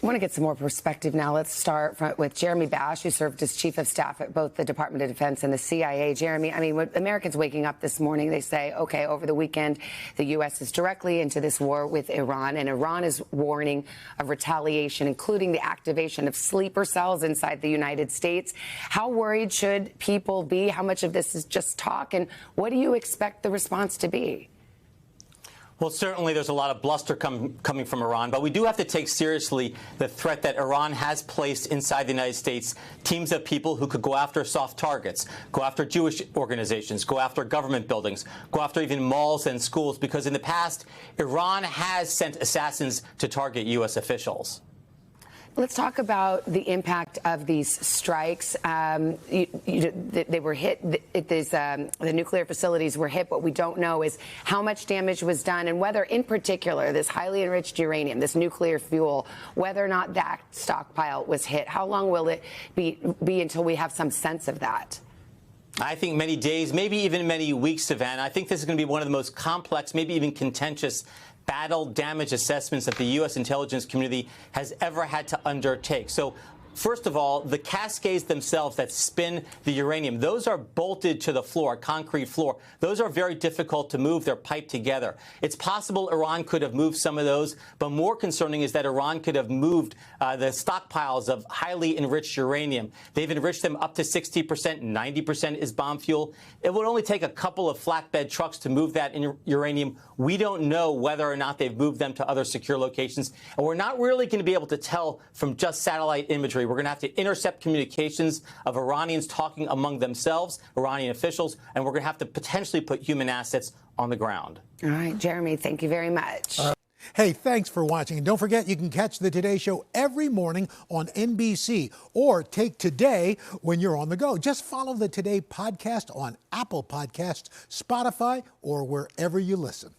I want to get some more perspective now. Let's start with Jeremy Bash, who served as chief of staff at both the Department of Defense and the CIA. Jeremy, I mean, when Americans waking up this morning, they say, OK, over the weekend, the U.S. is directly into this war with Iran, and Iran is warning of retaliation, including the activation of sleeper cells inside the United States. How worried should people be? How much of this is just talk? And what do you expect the response to be? Well, certainly there's a lot of bluster coming from Iran, but we do have to take seriously the threat that Iran has placed inside the United States teams of people who could go after soft targets, go after Jewish organizations, go after government buildings, go after even malls and schools, because in the past, Iran has sent assassins to target U.S. officials. Let's talk about the impact of these strikes. They were hit. The nuclear facilities were hit. What we don't know is how much damage was done and whether, in particular, this highly enriched uranium, this nuclear fuel, whether or not that stockpile was hit. How long will it be until we have some sense of that? I think many days, maybe even many weeks, Savannah. I think this is going to be one of the most complex, maybe even contentious battle damage assessments that the U.S. intelligence community has ever had to undertake. So, first of all, the cascades themselves that spin the uranium, those are bolted to the floor, concrete floor. Those are very difficult to move. They're piped together. It's possible Iran could have moved some of those, but more concerning is that Iran could have moved the stockpiles of highly enriched uranium. They've enriched them up to 60%, 90% is bomb fuel. It would only take a couple of flatbed trucks to move that uranium. We don't know whether or not they've moved them to other secure locations, and we're not really going to be able to tell from just satellite imagery. We're going to have to intercept communications of Iranians talking among themselves, Iranian officials, and we're going to have to potentially put human assets on the ground. All right, Jeremy, thank you very much. Hey, thanks for watching. And don't forget, you can catch the Today Show every morning on NBC or take Today when you're on the go. Just follow the Today podcast on Apple Podcasts, Spotify, or wherever you listen.